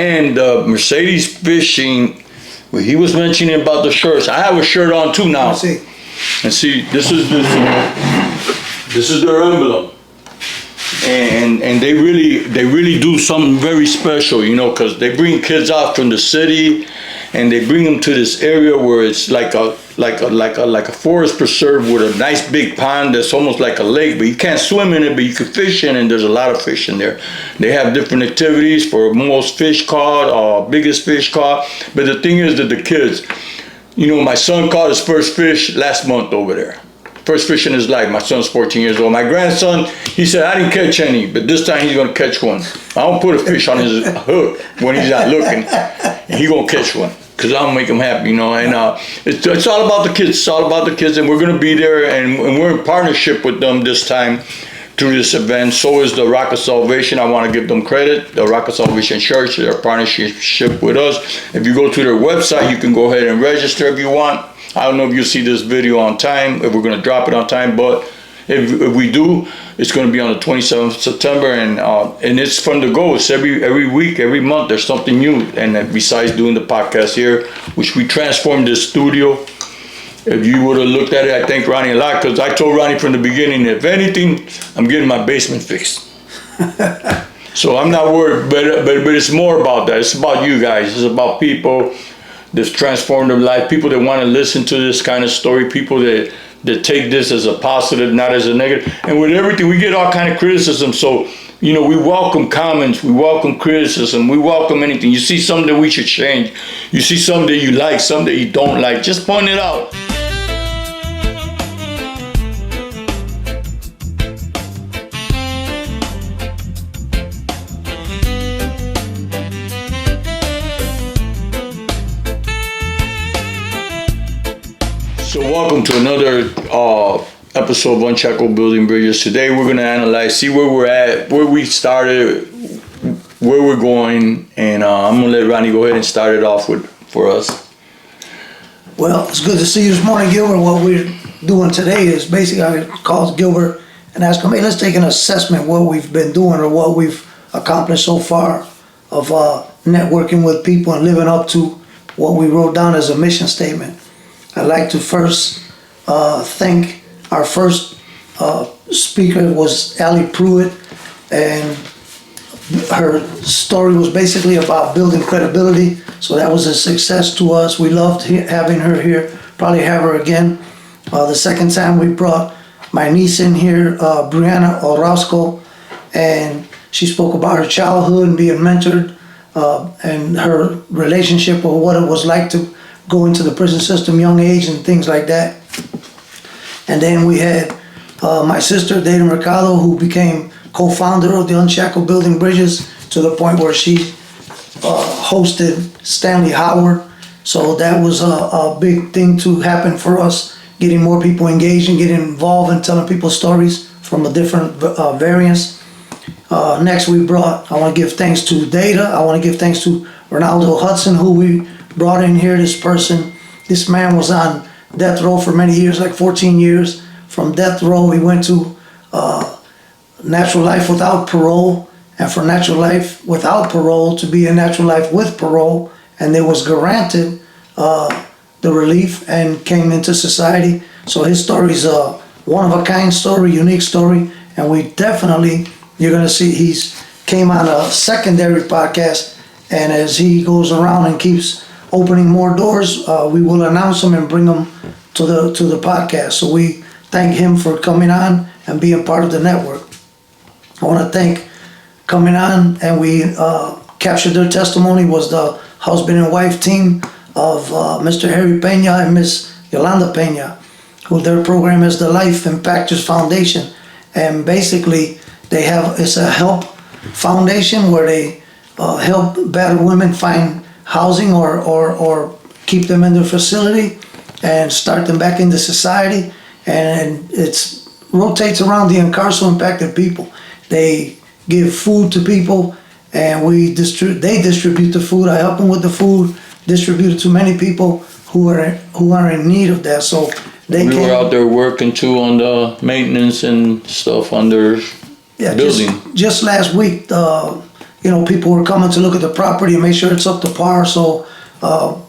And Mercedes Fishing, well, he was mentioning about the shirts. I have a shirt on too now. See. And see, this is their emblem. And they really do something very special, you know, because they bring kids out from the city and they bring them to this area where it's like a forest preserve with a nice big pond that's almost like a lake, but you can't swim in it, but you can fish in it, and there's a lot of fish in there. They have different activities for most fish caught, biggest fish caught. But the thing is that the kids, you know, my son caught his first fish last month over there. First fish in his life. My son's 14 years old. My grandson, he said, I didn't catch any, but this time he's gonna catch one. I don't put a fish on his hook when he's not looking, and he gonna catch one, because I'll make him happy, you know. And it's all about the kids. It's all about the kids, and we're gonna be there, and we're in partnership with them this time through this event. So is the Rock of Salvation. I want to give them credit. The Rock of Salvation Church, their partnership with us. If you go to their website, you can go ahead and register if you want. I don't know if you'll see this video on time, if we're going to drop it on time, but if we do, it's going to be on the 27th of September, and it's fun to go. It's every week, every month, there's something new. And besides doing the podcast here, which we transformed this studio. If you would have looked at it, I thank Ronnie a lot, because I told Ronnie from the beginning, if anything, I'm getting my basement fixed. So I'm not worried, but it's more about that. It's about you guys. It's about people that's transformed their life, people that want to listen to this kind of story, people that take this as a positive, not as a negative. And with everything, we get all kind of criticism. So, you know, we welcome comments, we welcome criticism, we welcome anything. You see something that we should change, you see something that you like, something that you don't like, just point it out. So welcome to another episode of Unshackled Building Bridges. Today we're going to analyze, see where we're at, where we started, where we're going, and I'm going to let Ronnie go ahead and start it off for us. Well, it's good to see you this morning, Gilbert. What we're doing today is basically I called Gilbert and asked him, hey, let's take an assessment what we've been doing or what we've accomplished so far of networking with people and living up to what we wrote down as a mission statement. I'd like to first thank our first speaker was Allie Pruitt, and her story was basically about building credibility. So that was a success to us. We loved having her here, probably have her again. The second time we brought my niece in here, Brianna Orozco, and she spoke about her childhood and being mentored and her relationship or what it was like to go into the prison system, young age and things like that. And then we had my sister, Dana Mercado, who became co-founder of the Unshackled Building Bridges to the point where she hosted Stanley Howard. So that was a big thing to happen for us, getting more people engaged and getting involved and telling people stories from a different variance. Next I want to give thanks to Data. I want to give thanks to Ronaldo Hudson, who we brought in here. This man was on death row for many years, like 14 years. From death row, he went to natural life without parole, and from natural life without parole to be a natural life with parole, and they was granted the relief and came into society. So his story is a one-of-a-kind story, unique story, and we definitely, you're going to see he's came on a secondary podcast, and as he goes around and keeps opening more doors, we will announce them and bring them to the podcast. So we thank him for coming on and being part of the network. I want to thank coming on, and we captured their testimony was the husband and wife team of Mr. Harry Pena and Miss Yolanda Pena, who their program is the Life Impactors Foundation. And basically it's a help foundation where they help battered women find housing or keep them in their facility and start them back into society. And it rotates around the incarcerated impacted people. They give food to people, and they distribute the food. I help them with the food, distribute it to many people who are in need of that. So we were out there working too on the maintenance and stuff on their building. Just last week, people were coming to look at the property and make sure it's up to par. So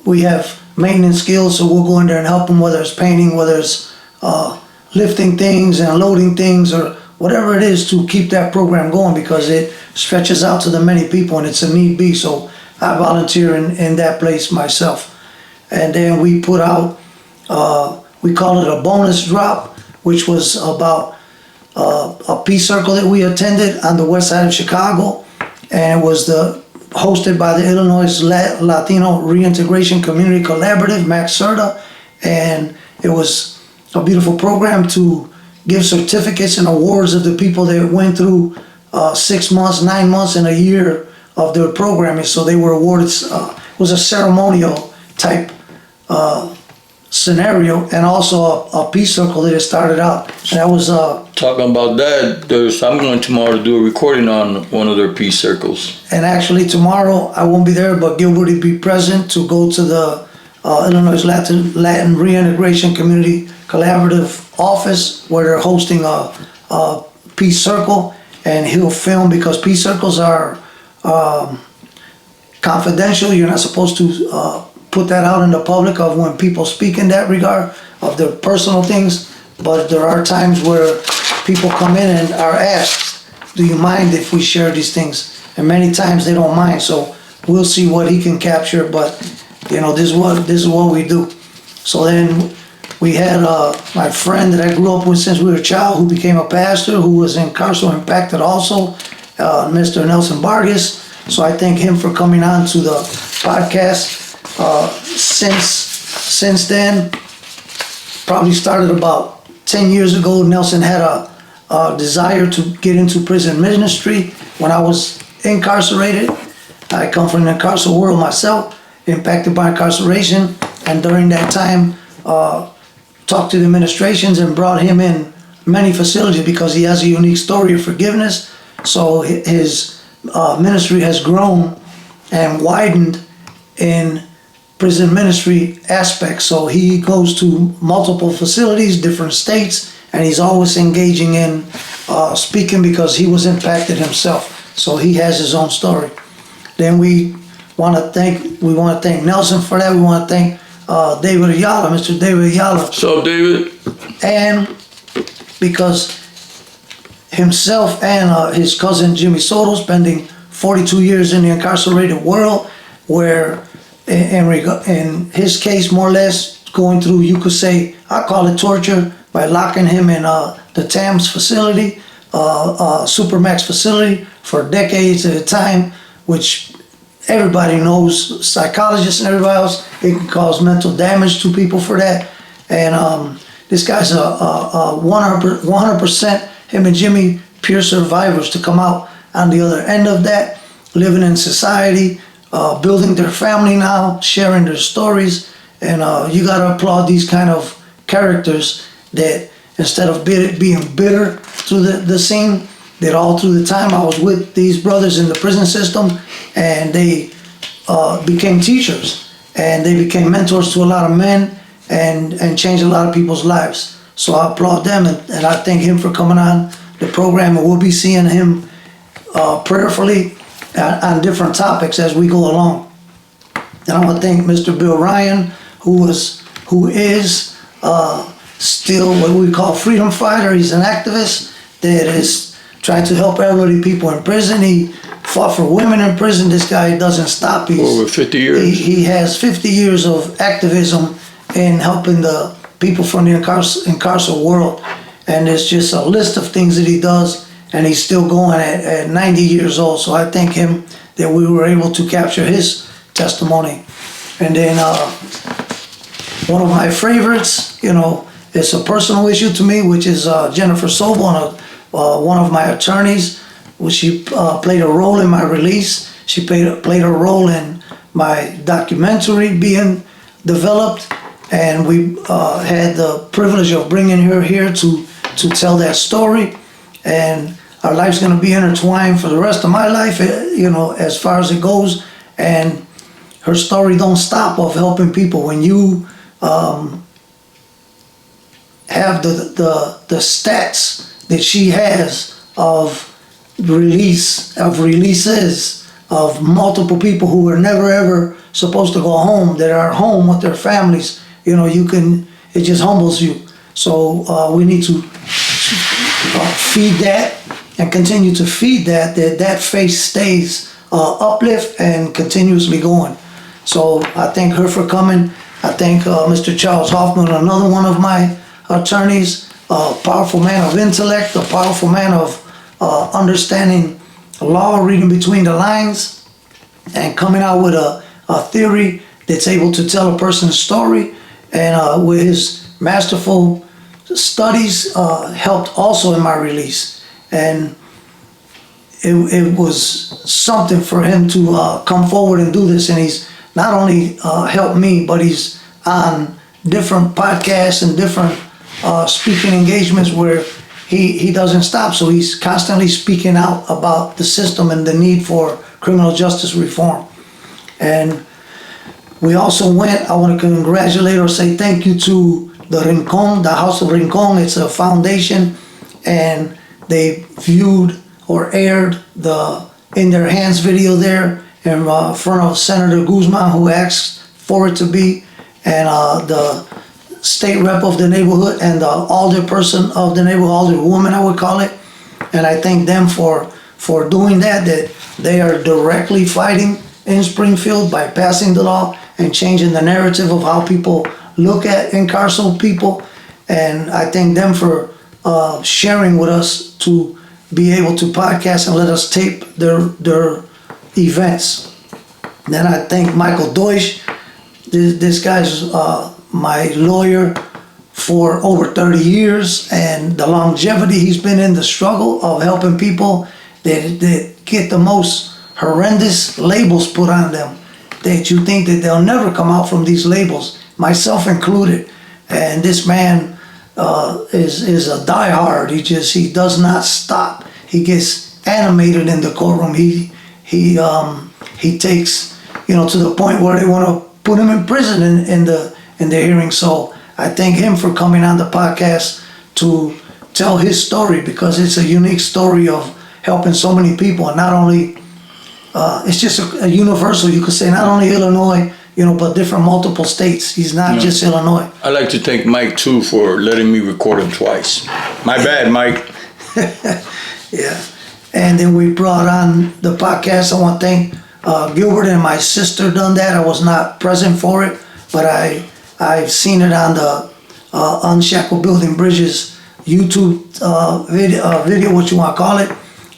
we have maintenance skills, so we'll go in there and help them, whether it's painting, whether it's lifting things and loading things, or whatever it is to keep that program going, because it stretches out to the many people and it's a need be. So I volunteer in that place myself. And then we put out, we call it a bonus drop, which was about a peace circle that we attended on the west side of Chicago, and it was hosted by the Illinois Latino Reintegration Community Collaborative, Mersades, and it was a beautiful program to give certificates and awards of the people that went through 6 months, 9 months, and a year of their programming. So they were awarded. It was a ceremonial type scenario, and also a peace circle that it started out. And that was Talking about that, I'm going tomorrow to do a recording on one of their peace circles. and actually tomorrow I won't be there, but Gilbert will be present to go to the Illinois Latin Reintegration Community Collaborative office, where they're hosting a peace circle, and he'll film, because peace circles are confidential. You're not supposed to put that out in the public of when people speak in that regard of their personal things. But there are times where people come in and are asked, do you mind if we share these things? And many times they don't mind. So we'll see what he can capture, but this is what we do. So then we had my friend that I grew up with since we were a child, who became a pastor, who was incarcerated impacted also, Mr. Nelson Vargas. So I thank him for coming on to the podcast. Since then, probably started about 10 years ago, Nelson had a desire to get into prison ministry. When I was incarcerated, I come from the incarceral world myself, impacted by incarceration, and during that time, talked to the administrations and brought him in many facilities, because he has a unique story of forgiveness. So his ministry has grown and widened in prison ministry aspects. So he goes to multiple facilities, different states, and he's always engaging in speaking, because he was impacted himself. So he has his own story. Then we want to thank Nelson for that. We want to thank David Ayala, Mr. David Ayala. So, David? And because himself and his cousin Jimmy Soto spending 42 years in the incarcerated world, where in his case, more or less going through, you could say, I call it torture, by locking him in the TAMS facility, Supermax facility, for decades at a time, which everybody knows, psychologists and everybody else, it can cause mental damage to people for that. And this guy's a 100%, him and Jimmy, pure survivors to come out on the other end of that, living in society, building their family now, sharing their stories. And you got to applaud these kind of characters that, instead of being bitter through the scene, that all through the time I was with these brothers in the prison system, and they became teachers, and they became mentors to a lot of men, and changed a lot of people's lives. So I applaud them, and I thank him for coming on the program, and we'll be seeing him prayerfully on different topics as we go along. And I want to thank Mr. Bill Ryan, who is still what we call freedom fighter. He's an activist that is trying to help elderly people in prison. He fought for women in prison. This guy doesn't stop. He's over 50 years. He has 50 years of activism in helping the people from the incarceral world. And there's just a list of things that he does, and he's still going at 90 years old. So I thank him that we were able to capture his testimony. And then one of my favorites, it's a personal issue to me, which is Jennifer Sobel, one of my attorneys, which she played a role in my release. She played a role in my documentary being developed, and we had the privilege of bringing her here to tell that story. And our life's going to be intertwined for the rest of my life, as far as it goes. And her story don't stop of helping people. When you have the stats that she has of releases, of multiple people who were never ever supposed to go home, that are home with their families. You know, it just humbles you. So we need to feed that and continue to feed that faith stays uplift and continuously going. So I thank her for coming. I thank Mr. Charles Hoffman, another one of my attorneys, a powerful man of intellect, a powerful man of understanding law, reading between the lines, and coming out with a theory that's able to tell a person's story. And with his masterful studies helped also in my release. And it was something for him to come forward and do this. And he's not only helped me, but he's on different podcasts and different speaking engagements where he doesn't stop. So he's constantly speaking out about the system and the need for criminal justice reform. And we also went, I want to congratulate or say thank you to the Rincon, the House of Rincon. It's a foundation, and they viewed or aired the In Their Hands video there in front of Senator Guzman, who asked for it to be, and the state rep of the neighborhood and the alderperson of the neighborhood, alderwoman I would call it. And I thank them for doing that they are directly fighting in Springfield by passing the law and changing the narrative of how people look at incarcerated people. And I thank them for sharing with us to be able to podcast and let us tape their events. Then I thank Michael Deutsch. This guy's my lawyer for over 30 years, and the longevity he's been in the struggle of helping people that get the most horrendous labels put on them, that you think that they'll never come out from these labels, myself included. And this man is a diehard. He does not stop. He gets animated in the courtroom. He takes, to the point where they want to put him in prison in the hearing. So I thank him for coming on the podcast to tell his story, because it's a unique story of helping so many people. And not only, it's just a universal, you could say, not only Illinois, but different multiple states. He's not just Illinois. I'd like to thank Mike too for letting me record him twice. My bad, Mike. Yeah. And then we brought on the podcast. I want to thank Gilbert and my sister done that. I was not present for it, but I've seen it on the Unshackled Building Bridges YouTube video, what you want to call it.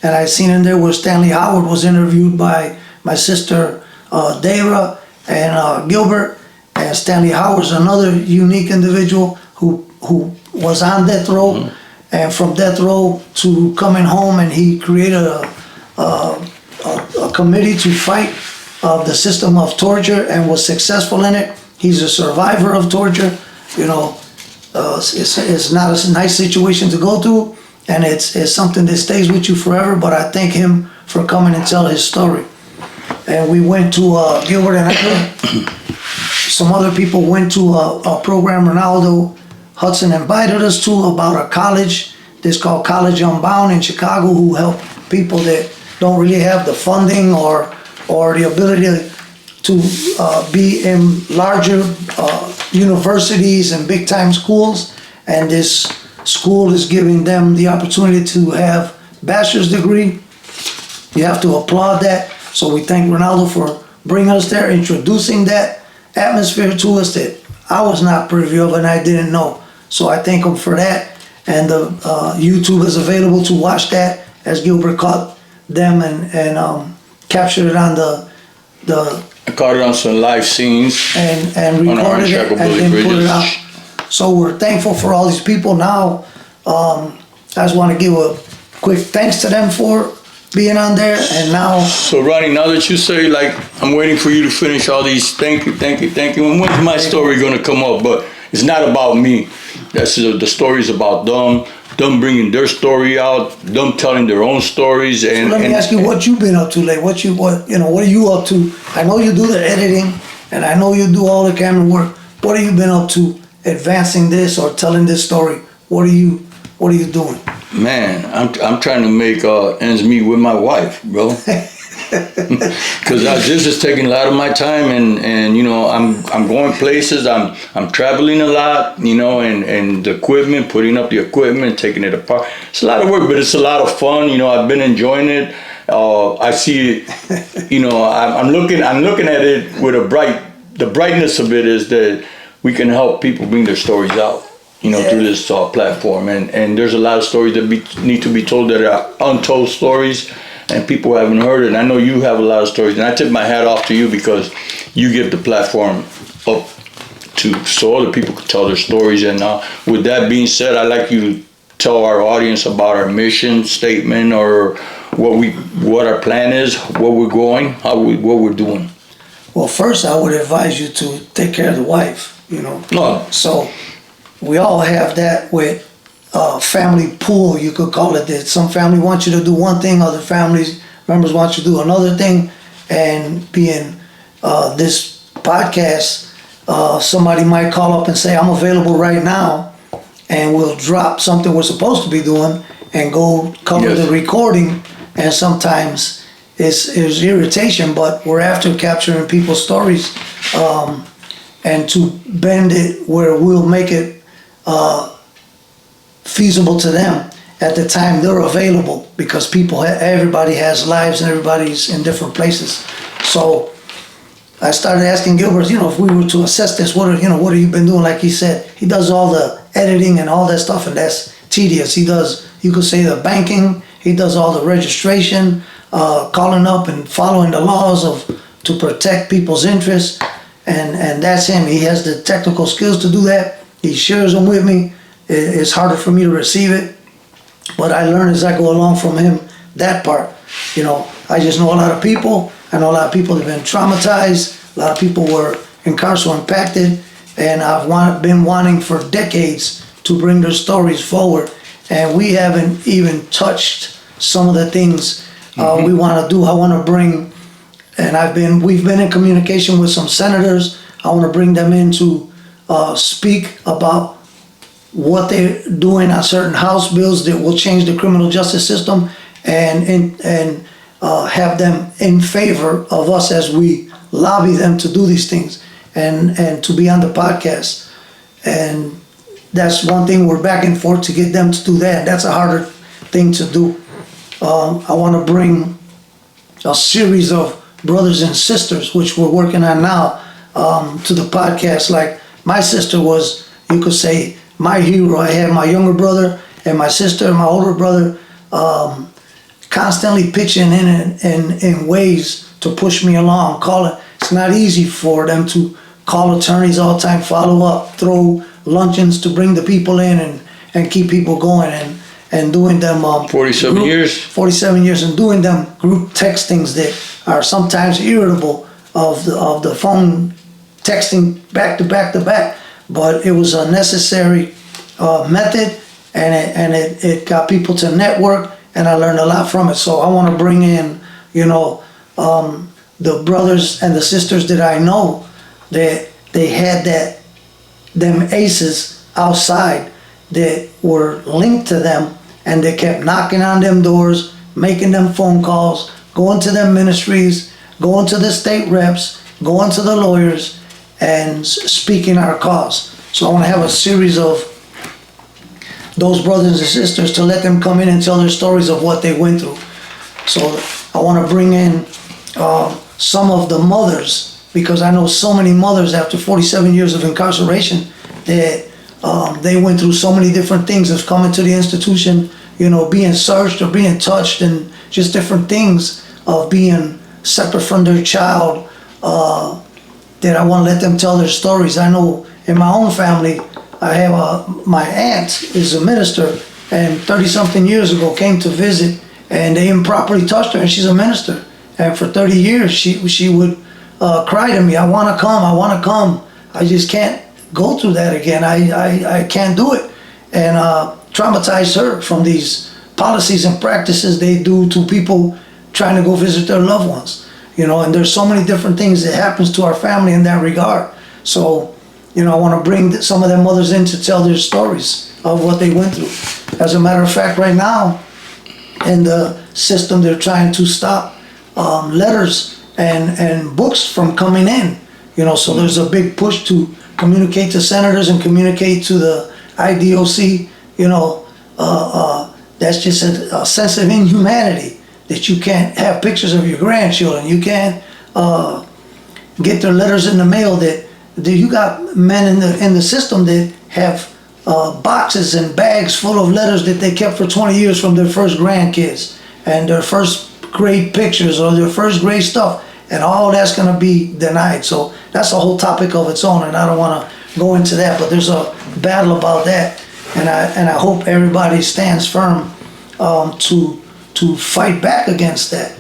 And I seen in there where Stanley Howard was interviewed by my sister Dara and Gilbert. And Stanley Howard's another unique individual who was on death row. Mm-hmm. And from death row to coming home, and he created a committee to fight the system of torture and was successful in it. He's a survivor of torture. It's not a nice situation to go through, and it's something that stays with you forever. But I thank him for coming and tell his story. And we went to Gilbert and I, some other people went to a program Ronaldo Hudson invited us to about a college that's called College Unbound in Chicago, who help people that don't really have the funding or the ability to be in larger universities and big time schools. And this school is giving them the opportunity to have bachelor's degree. You have to applaud that. So we thank Ronaldo for bringing us there, introducing that atmosphere to us that I was not privy of and I didn't know. So I thank him for that. And the YouTube is available to watch that, as Gilbert caught them and captured it on I caught it on some live scenes and recorded it and then put it out. So we're thankful for all these people. Now I just want to give a quick thanks to them for being on there. And now, so Ronnie, now that you say, like, I'm waiting for you to finish all these thank you, and when's my story gonna come up? But it's not about me. That's the story's about them bringing their story out, them telling their own stories. And so let me ask you what you've been up to lately. What are you up to? I know you do the editing, and I know you do all the camera work. What have you been up to advancing this or telling this story? What are you doing? Man, I'm trying to make ends meet with my wife, bro. Because this is taking a lot of my time, and you know, I'm going places, I'm traveling a lot, you know, and the equipment, putting up the equipment, taking it apart. It's a lot of work, but it's a lot of fun. You know, I've been enjoying it. I see it, you know, I'm looking at it with the brightness of it is that we can help people bring their stories out, you know, through this platform. And there's a lot of stories that need to be told that are untold stories and people haven't heard it. And I know you have a lot of stories, and I tip my hat off to you because you give the platform up so other people can tell their stories. And with that being said, I'd like you to tell our audience about our mission statement, or what our plan is, where we're going, what we're doing. Well, first I would advise you to take care of the wife, you know. No. So we all have that with family pool, you could call it that. Some family wants you to do one thing, other families members want you to do another thing. And being this podcast, somebody might call up and say, I'm available right now, and we'll drop something we're supposed to be doing and go cover the recording. And sometimes it's irritation, but we're after capturing people's stories, and to bend it where we'll make it feasible to them at the time they're available, because everybody has lives and everybody's in different places. So I started asking Gilbert, you know, if we were to assess this, what have you been doing? Like he said, he does all the editing and all that stuff, and that's tedious. He does, you could say, the banking. He does all the registration, calling up and following the laws to protect people's interests, and that's him. He has the technical skills to do that. He shares them with me. It's harder for me to receive it, but I learn as I go along from him that part. You know, I just know a lot of people. I know a lot of people have been traumatized. A lot of people were incarcerated, impacted, and I've been wanting for decades to bring their stories forward. And we haven't even touched some of the things we want to do. I want to bring, and we've been in communication with some senators. I want to bring them in to speak about what they're doing on certain House bills that will change the criminal justice system, and have them in favor of us as we lobby them to do these things, and to be on the podcast. And that's one thing, we're back and forth to get them to do that. That's a harder thing to do. I want to bring a series of brothers and sisters, which we're working on now, to the podcast. Like, my sister was, you could say, my hero. I had my younger brother and my sister and my older brother constantly pitching in ways to push me along. It's not easy for them to call attorneys all the time, follow up, throw luncheons to bring the people in and keep people going, and doing them 47 years, and doing them group textings that are sometimes irritable, of the phone texting back to back to back. But it was a necessary method, and it got people to network, and I learned a lot from it. So I want to bring in, the brothers and the sisters that I know, that they had them aces outside that were linked to them, and they kept knocking on them doors, making them phone calls, going to them ministries, going to the state reps, going to the lawyers, and speaking our cause. So I want to have a series of those brothers and sisters to let them come in and tell their stories of what they went through. So I want to bring in some of the mothers, because I know so many mothers after 47 years of incarceration that they went through so many different things of coming to the institution, being searched or being touched, and just different things of being separate from their child, that I want to let them tell their stories. I know in my own family, I have my aunt is a minister, and 30-something years ago came to visit, and they improperly touched her, and she's a minister. And for 30 years, she would cry to me, I want to come. I just can't go through that again. I can't do it. And traumatized her from these policies and practices they do to people trying to go visit their loved ones. And there's so many different things that happens to our family in that regard. So, I want to bring some of them mothers in to tell their stories of what they went through. As a matter of fact, right now, in the system, they're trying to stop letters and books from coming in. So there's a big push to communicate to senators and communicate to the IDOC. That's just a sense of inhumanity, that you can't have pictures of your grandchildren. You can't get their letters in the mail. That you got men in the system that have boxes and bags full of letters that they kept for 20 years from their first grandkids and their first grade pictures or their first grade stuff, and all that's going to be denied. So that's a whole topic of its own, and I don't want to go into that, but there's a battle about that, and I hope everybody stands firm to fight back against that.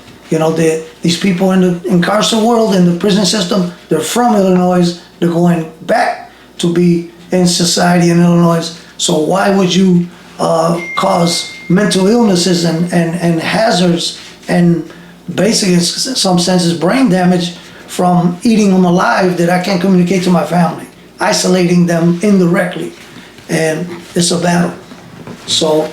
These people in the incarceration world, in the prison system, they're from Illinois, they're going back to be in society in Illinois. So why would you cause mental illnesses and hazards and basically, in some senses, brain damage from eating them alive that I can't communicate to my family, isolating them indirectly? And it's a battle. So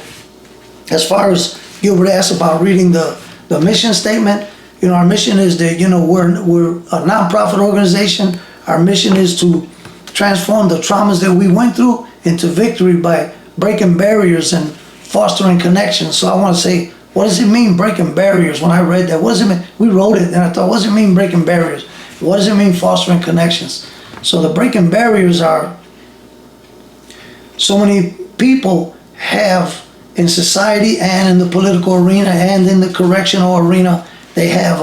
as far as Gilbert asked about reading the mission statement, our mission is that, we're a nonprofit organization. Our mission is to transform the traumas that we went through into victory by breaking barriers and fostering connections. So I want to say, what does it mean breaking barriers? When I read that, what does it mean? We wrote it and I thought, what does it mean breaking barriers? What does it mean fostering connections? So the breaking barriers are, so many people have in society and in the political arena and in the correctional arena, they have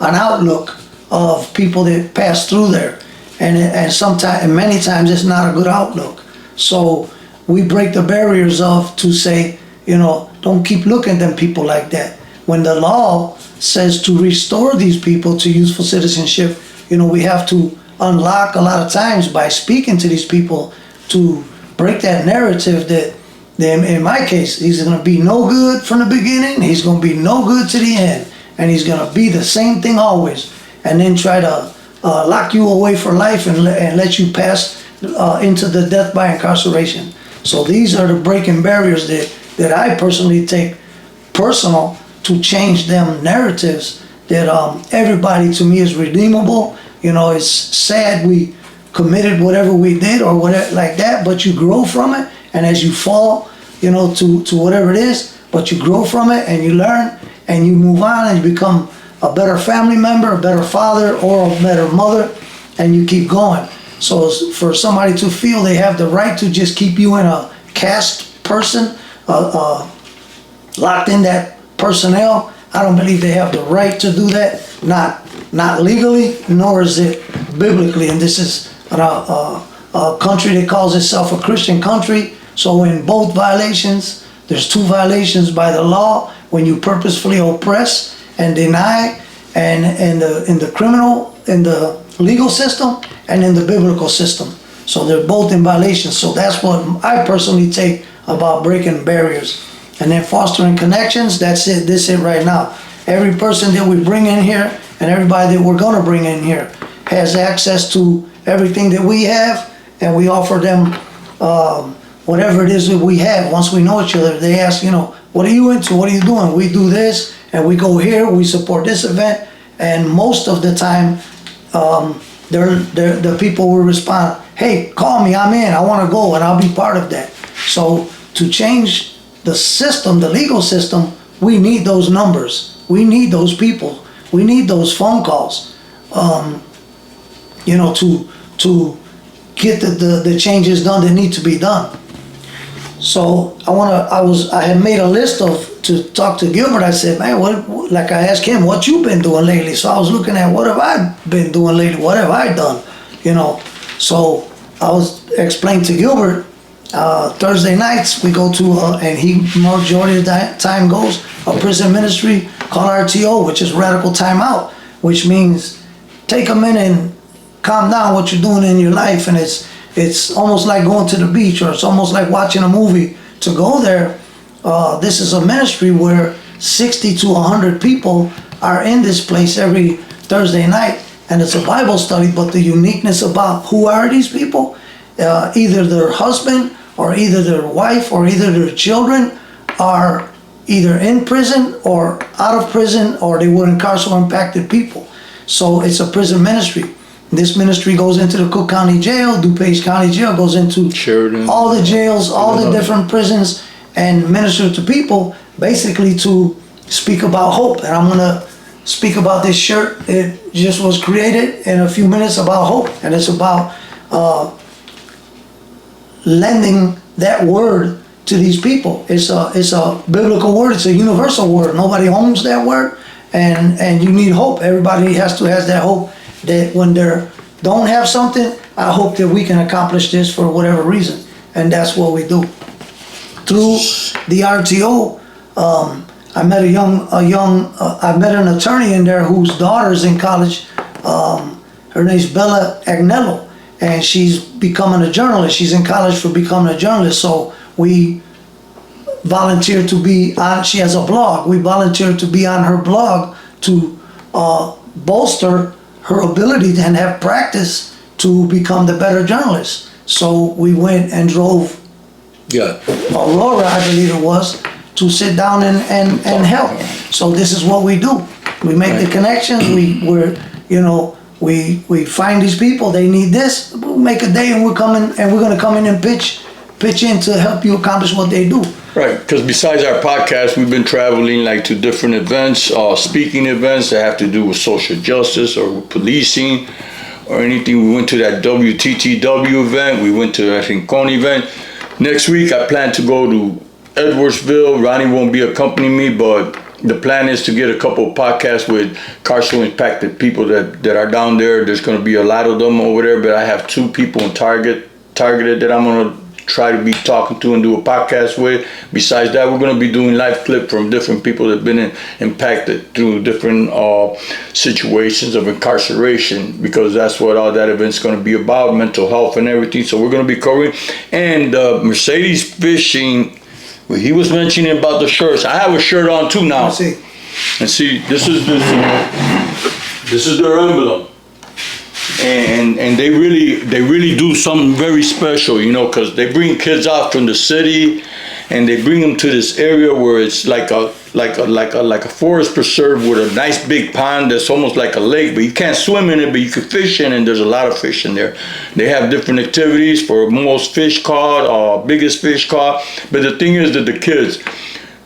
an outlook of people that pass through there. And sometimes, and many times, it's not a good outlook. So we break the barriers off to say, don't keep looking at them people like that. When the law says to restore these people to useful citizenship, we have to unlock a lot of times by speaking to these people to break that narrative that in my case, he's going to be no good from the beginning, he's going to be no good to the end, and he's going to be the same thing always, and then try to lock you away for life and let you pass into the death by incarceration. So these are the breaking barriers that I personally take personal to change them narratives that everybody to me is redeemable. It's sad we committed whatever we did or whatever like that, but you grow from it, and as you fall, to whatever it is, but you grow from it and you learn and you move on and you become a better family member, a better father, or a better mother, and you keep going. So for somebody to feel they have the right to just keep you in a caste person, locked in that personnel, I don't believe they have the right to do that. Not legally, nor is it biblically. And this is a country that calls itself a Christian country. So in both violations, there's two violations by the law: when you purposefully oppress and deny, and in the legal system and in the biblical system. So they're both in violation. So that's what I personally take about breaking barriers. And then fostering connections, that's it. This is it right now. Every person that we bring in here and everybody that we're going to bring in here has access to everything that we have, and we offer them whatever it is that we have. Once we know each other, they ask, what are you into? What are you doing? We do this, and we go here, we support this event, and most of the time, the people will respond, hey, call me, I'm in, I want to go, and I'll be part of that. So to change the system, the legal system, we need those numbers. We need those people. We need those phone calls, to get the changes done that need to be done. So I had made a list to talk to Gilbert. I said, man, like I asked him, what you been doing lately? So I was looking at, what have I been doing lately? What have I done? So I was explaining to Gilbert, Thursday nights we go to, and he majority of the time goes, a prison ministry called RTO, which is Radical Timeout, which means take a minute and calm down what you're doing in your life. And it's almost like going to the beach, or it's almost like watching a movie. To go there, this is a ministry where 60 to 100 people are in this place every Thursday night, and it's a Bible study. But the uniqueness about who are these people, either their husband or either their wife or either their children are either in prison or out of prison, or they were incarcerated impacted people. So it's a prison ministry. This ministry goes into the Cook County Jail, DuPage County Jail, goes into Sheridan. all the jails, all the different prisons, and minister to people, basically to speak about hope. And I'm gonna speak about this shirt. It just was created in a few minutes about hope, and it's about lending that word to these people. It's a biblical word. It's a universal word. Nobody owns that word, and you need hope. Everybody has that hope that when they don't have something, I hope that we can accomplish this for whatever reason, and that's what we do. Through the RTO, I met I met an attorney in there whose daughter's in college. Her name's Bella Agnello, and she's becoming a journalist. She's in college for becoming a journalist. So we volunteered to be on, she has a blog. We volunteered to be on her blog to bolster her ability and have practice to become the better journalist. So we went and drove Aurora, I believe it was, to sit down and help. So this is what we do. We make the connections. We find these people. They need this. We'll make a day, and we're gonna come in and pitch in to help you accomplish what they do. Right, because besides our podcast, we've been traveling like to different events, speaking events that have to do with social justice or with policing or anything. We went to that WTTW event. We went to that Rincon event. Next week, I plan to go to Edwardsville. Ronnie won't be accompanying me, but the plan is to get a couple of podcasts with carceral impacted people that are down there. There's going to be a lot of them over there, but I have 2 people in targeted that I'm going to try to be talking to and do a podcast with. Besides that, we're going to be doing live clip from different people that have been impacted through different situations of incarceration, because that's what all that event's going to be about, mental health and everything. So we're going to be covering. And Mersades Fishing, well, he was mentioning about the shirts. I have a shirt on too now. Let's see. And see, this is their emblem. And they really do something very special, because they bring kids out from the city, and they bring them to this area where it's like a forest preserve with a nice big pond that's almost like a lake, but you can't swim in it, but you can fish in it, and there's a lot of fish in there. They have different activities for most fish caught, biggest fish caught. But the thing is that the kids,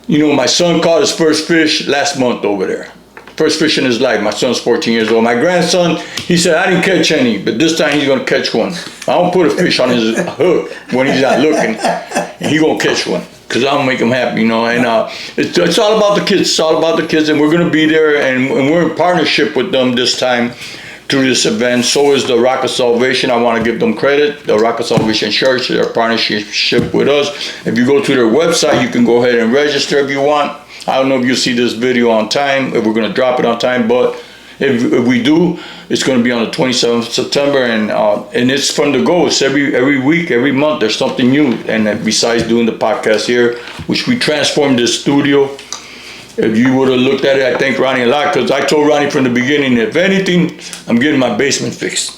my son caught his first fish last month over there. First fish in his life. My son's 14 years old. My grandson, he said, I didn't catch any, but this time he's gonna catch one. I don't put a fish on his hook when he's not looking, and he's gonna catch one, because I'll make him happy, and it's all about the kids. It's all about the kids, and we're gonna be there, and we're in partnership with them this time through this event. So is the Rock of Salvation. I want to give them credit. The Rock of Salvation Church, their partnership with us. If you go to their website, you can go ahead and register if you want. I don't know if you'll see this video on time, if we're going to drop it on time, but if we do, it's going to be on the 27th of September, and it's from the go. It's every week, every month, there's something new. And besides doing the podcast here, which we transformed this studio. If you would have looked at it, I thank Ronnie a lot, because I told Ronnie from the beginning, if anything, I'm getting my basement fixed.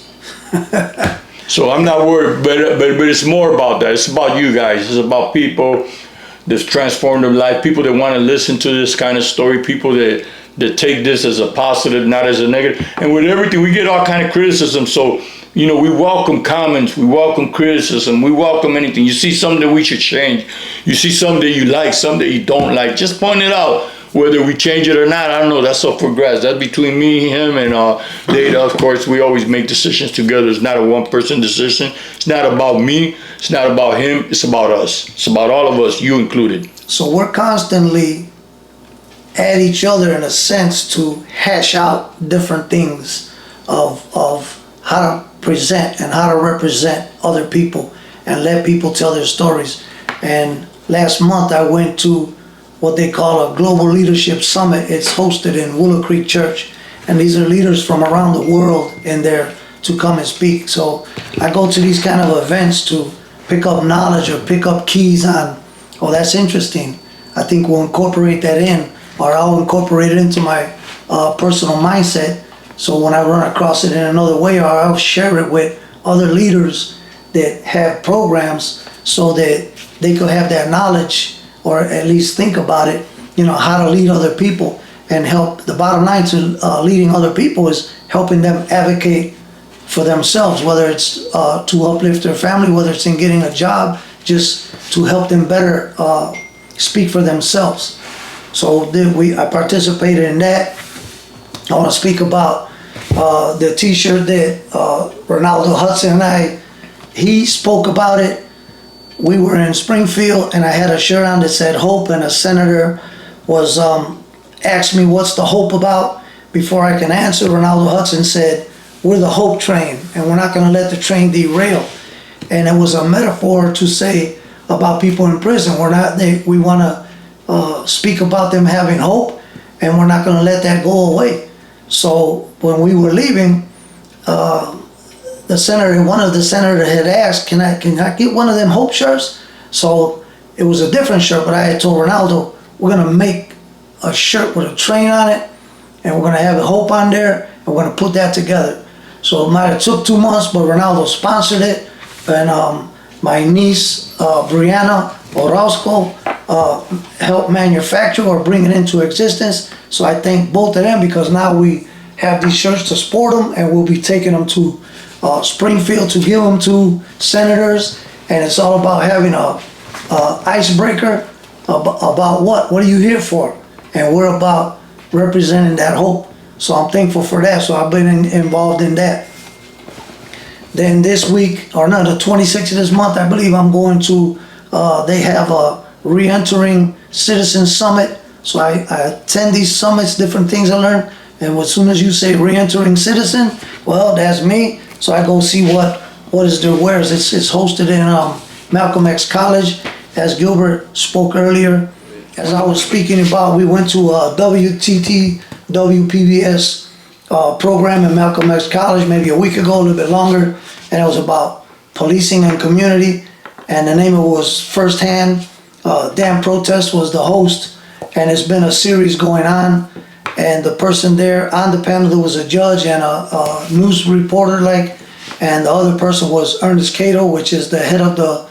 So I'm not worried, but it's more about that. It's about you guys. It's about people that's transformed their life, people that want to listen to this kind of story, people that take this as a positive, not as a negative. And with everything, we get all kind of criticism. So, we welcome comments, we welcome criticism, we welcome anything. You see something that we should change, you see something that you like, something that you don't like, just point it out. Whether we change it or not, I don't know. That's up for grabs. That's between me, him, and Data. Of course, we always make decisions together. It's not a one-person decision. It's not about me. It's not about him. It's about us. It's about all of us, you included. So we're constantly at each other in a sense to hash out different things of how to present and how to represent other people and let people tell their stories. And last month I went to what they call a Global Leadership Summit. It's hosted in Willow Creek Church, and these are leaders from around the world in there to come and speak. So I go to these kind of events to pick up knowledge or pick up keys on, oh, that's interesting. I think we'll incorporate that in, or I'll incorporate it into my personal mindset. So when I run across it in another way, or I'll share it with other leaders that have programs so that they could have that knowledge, or at least think about it, how to lead other people and help. The bottom line to leading other people is helping them advocate for themselves, whether it's to uplift their family, whether it's in getting a job, just to help them better speak for themselves. So I participated in that. I want to speak about the t-shirt that Ronaldo Hudson and he spoke about it. We were in Springfield and I had a shirt on that said hope, and a senator was asked me what's the hope about. Before I can answer, Ronaldo Hudson said, we're the hope train and we're not going to let the train derail. And it was a metaphor to say about people in prison. We want to speak about them having hope, and we're not going to let that go away. So when we were leaving, one of the senators had asked, can I get one of them hope shirts? So it was a different shirt, but I had told Ronaldo, we're going to make a shirt with a train on it, and we're going to have the hope on there, and we're going to put that together. So it might have took 2 months, but Ronaldo sponsored it, and my niece, Brianna Orozco, helped manufacture or bring it into existence. So I thank both of them, because now we have these shirts to sport them, and we'll be taking them to Springfield to give them to senators. And it's all about having a icebreaker about what are you here for? And we're about representing that hope. So I'm thankful for that. So I've been involved in that. Then this week, or no, the 26th of this month, I believe I'm going to, they have a Reentering Citizen Summit. So I attend these summits, different things I learn. And as soon as you say Reentering Citizen, well, that's me. So I go see what is their wares. It's hosted in Malcolm X College. As Gilbert spoke earlier, as I was speaking about, we went to a WTT WPBS program in Malcolm X College maybe a week ago, a little bit longer, and it was about policing and community, and the name of it was Firsthand. Dan Protest was the host, and it's been a series going on, and the person there on the panel, there was a judge and a news reporter, and the other person was Ernest Cato, which is the head of the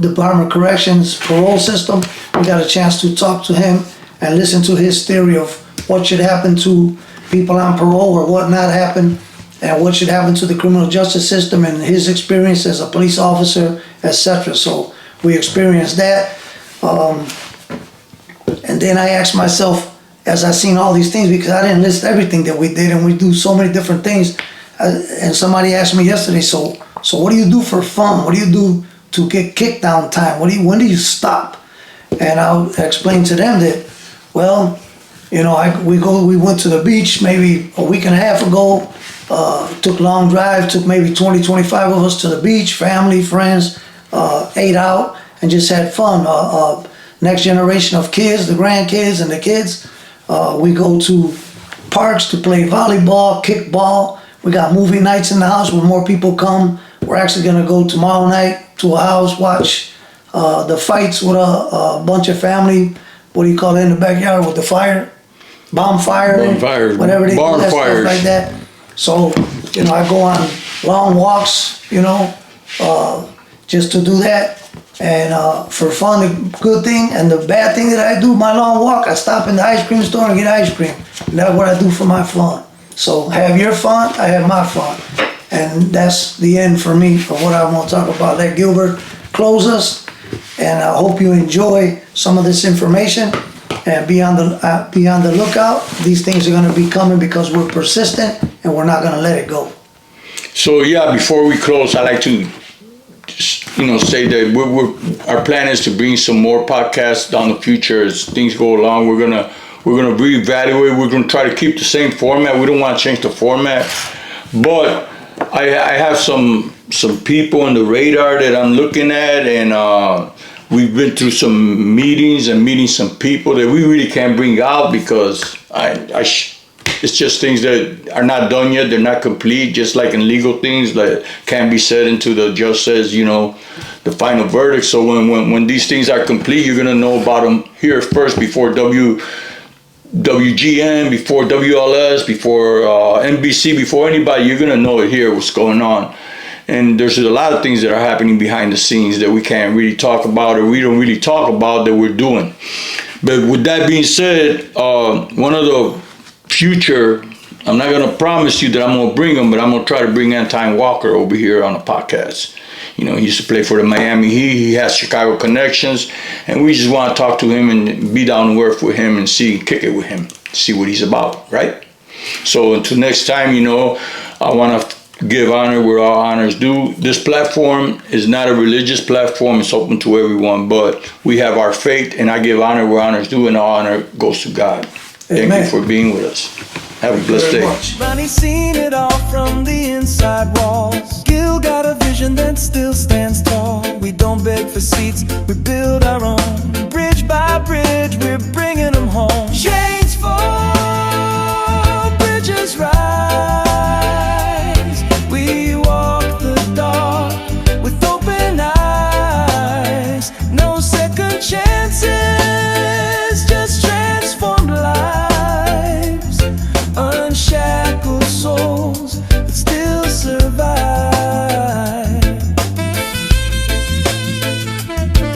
Department of Corrections parole system. We got a chance to talk to him and listen to his theory of what should happen to people on parole or what not happen, and what should happen to the criminal justice system and his experience as a police officer, etc. So we experienced that. And then I asked myself, as I seen all these things, because I didn't list everything that we did, and we do so many different things. And somebody asked me yesterday, so what do you do for fun? What do you do to get kick down time? When do you stop? And I'll explain to them that, well, we went to the beach maybe a week and a half ago, took a long drive, took maybe 20, 25 of us to the beach, family, friends, ate out and just had fun. Next generation of kids, the grandkids and the kids, we go to parks to play volleyball, kickball. We got movie nights in the house where more people come. We're actually gonna go tomorrow night to a house, watch the fights with a bunch of family. What do you call it in the backyard with the fire? Bonfires, whatever they call that, stuff like that. So, I go on long walks, just to do that. And for fun, the good thing and the bad thing that I do, my long walk, I stop in the ice cream store and get ice cream. And that's what I do for my fun. So have your fun, I have my fun. And that's the end for me of what I want to talk about. Let Gilbert close us. And I hope you enjoy some of this information. And be on the lookout. These things are going to be coming because we're persistent and we're not going to let it go. So yeah, before we close, I like to just, say that our plan is to bring some more podcasts down the future as things go along. We're gonna reevaluate. We're gonna try to keep the same format. We don't want to change the format, but I have some people on the radar that I'm looking at, and we've been through some meetings and meeting some people that we really can't bring out because it's just things that are not done yet. They're not complete, just like in legal things that can't be said until the judge says, the final verdict. So when these things are complete, you're going to know about them here first before WGN, before WLS, before NBC, before anybody. You're going to know it here, what's going on. And there's a lot of things that are happening behind the scenes that we can't really talk about, or we don't really talk about, that we're doing. But with that being said, one of the future, I'm not gonna promise you that I'm gonna bring him, but I'm gonna try to bring Anton Walker over here on the podcast. You know, he used to play for the Miami Heat. He has Chicago connections, and we just want to talk to him and be down to earth with him and kick it with him, see what he's about, right? So until next time, you know, I want to give honor where all honors due. This platform is not a religious platform. It's open to everyone, but we have our faith, and I give honor where honors due, and all honor goes to God. Thank you for being with us. Have a blessed day. Ronnie's seen it all from the inside walls. Gill got a vision that still stands tall. We don't beg for seats, we build our own. Bridge by bridge, we're bringing them home.